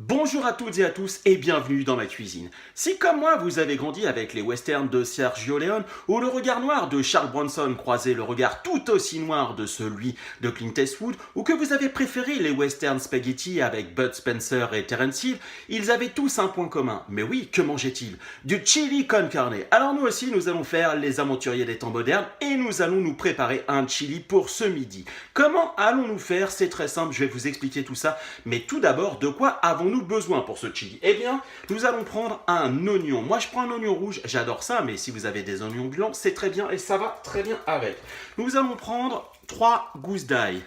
Bonjour à toutes et à tous et bienvenue dans ma cuisine. Si comme moi vous avez grandi avec les westerns de Sergio Leone ou le regard noir de Charles Bronson croisé le regard tout aussi noir de celui de Clint Eastwood ou que vous avez préféré les westerns spaghetti avec Bud Spencer et Terence Hill, ils avaient tous un point commun. Mais oui, que mangeaient-ils? Du chili con carne. Alors nous aussi nous allons faire les aventuriers des temps modernes et nous allons nous préparer un chili pour ce midi. Comment allons-nous faire? C'est très simple, je vais vous expliquer tout ça. Mais tout d'abord, de quoi avons-nous besoin pour ce chili? Eh bien, nous allons prendre un oignon. Moi, je prends un oignon rouge, j'adore ça, mais si vous avez des oignons blancs, c'est très bien et ça va très bien avec. Nous allons prendre 3 gousses d'ail.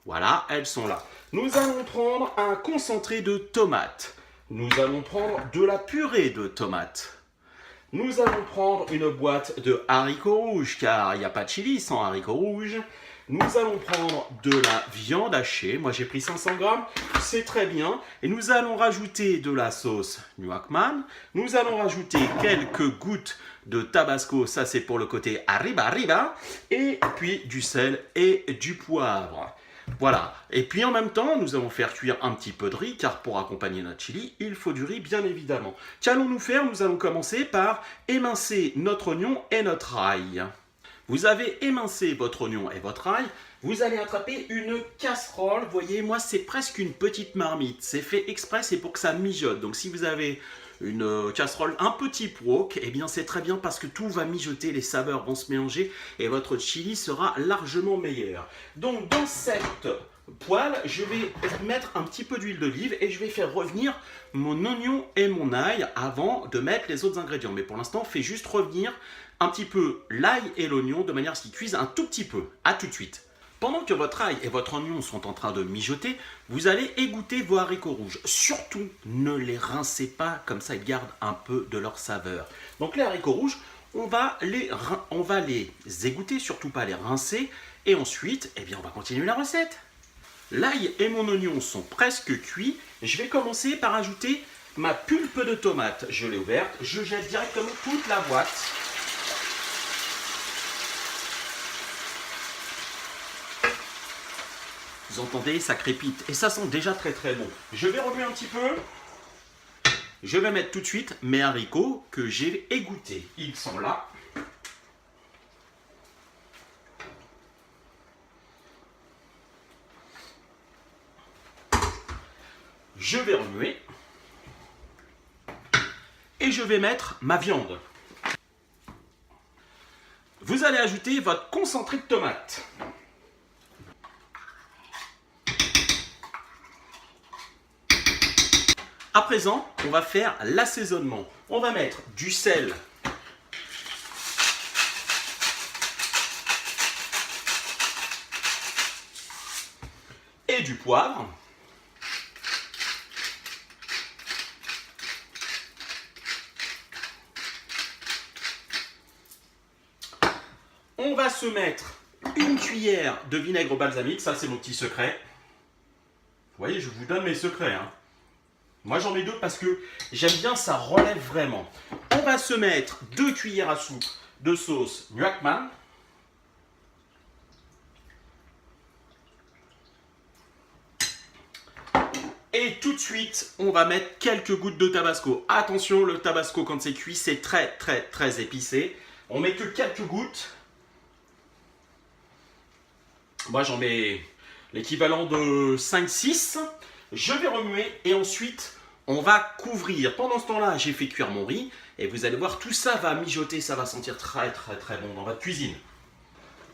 Voilà, elles sont là. Nous allons prendre un concentré de tomates. Nous allons prendre de la purée de tomates. Nous allons prendre une boîte de haricots rouges, car il n'y a pas de chili sans haricots rouges. Nous allons prendre de la viande hachée. Moi, j'ai pris 500 grammes. C'est très bien. Et nous allons rajouter de la sauce Newhackman. Nous allons rajouter quelques gouttes de tabasco. Ça, c'est pour le côté arriba. Et puis du sel et du poivre. Voilà. Et puis en même temps, nous allons faire cuire un petit peu de riz, car pour accompagner notre chili, il faut du riz, bien évidemment. Qu'allons-nous faire? Nous allons commencer par émincer notre oignon et notre ail. Vous avez émincé votre oignon et votre ail, vous allez attraper une casserole. Vous voyez, moi, c'est presque une petite marmite. C'est fait exprès, c'est pour que ça mijote. Donc, si vous avez une casserole un petit wok, eh bien, c'est très bien parce que tout va mijoter, les saveurs vont se mélanger et votre chili sera largement meilleur. Donc, dans cette poêle, je vais mettre un petit peu d'huile d'olive et je vais faire revenir mon oignon et mon ail avant de mettre les autres ingrédients. Mais pour l'instant, fais juste revenir un petit peu l'ail et l'oignon de manière à ce qu'ils cuisent un tout petit peu. À tout de suite. Pendant que votre ail et votre oignon sont en train de mijoter, vous allez égoutter vos haricots rouges. Surtout, ne les rincez pas, comme ça ils gardent un peu de leur saveur. Donc les haricots rouges, on va les égoutter, surtout pas les rincer. Et ensuite, eh bien, on va continuer la recette. L'ail et mon oignon sont presque cuits. Je vais commencer par ajouter ma pulpe de tomate. Je l'ai ouverte, je jette directement toute la boîte. Vous entendez, ça crépite et ça sent déjà très très bon. Je vais remuer un petit peu. Je vais mettre tout de suite mes haricots que j'ai égouttés. Ils sont là. Je vais remuer. Et je vais mettre ma viande. Vous allez ajouter votre concentré de tomate. À présent, on va faire l'assaisonnement. On va mettre du sel, et du poivre. On va se mettre une cuillère de vinaigre balsamique. Ça, c'est mon petit secret. Vous voyez, je vous donne mes secrets, hein. Moi, j'en mets 2 parce que j'aime bien, ça relève vraiment. On va se mettre 2 cuillères à soupe de sauce Newhackman. Et tout de suite, on va mettre quelques gouttes de tabasco. Attention, le tabasco, quand c'est cuit, c'est très, très, très épicé. On met que quelques gouttes. Moi, j'en mets l'équivalent de 5-6. Je vais remuer et ensuite, on va couvrir. Pendant ce temps-là, j'ai fait cuire mon riz. Et vous allez voir, tout ça va mijoter. Ça va sentir très, très, très bon dans votre cuisine.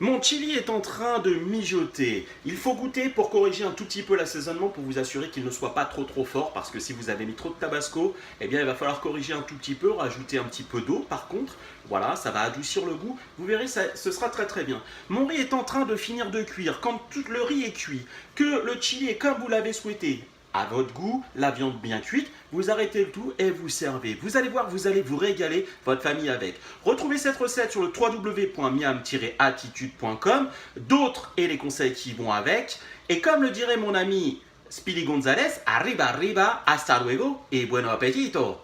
Mon chili est en train de mijoter. Il faut goûter pour corriger un tout petit peu l'assaisonnement pour vous assurer qu'il ne soit pas trop fort, parce que si vous avez mis trop de tabasco, eh bien il va falloir corriger un tout petit peu, rajouter un petit peu d'eau par contre. Voilà, ça va adoucir le goût. Vous verrez, ce sera très très bien. Mon riz est en train de finir de cuire. Quand tout le riz est cuit, que le chili est comme vous l'avez souhaité, à votre goût, la viande bien cuite, vous arrêtez le tout et vous servez. Vous allez voir, vous allez vous régaler votre famille avec. Retrouvez cette recette sur le www.miam-attitude.com, d'autres et les conseils qui vont avec. Et comme le dirait mon ami Speedy Gonzalez, arriba, hasta luego et bueno appetito!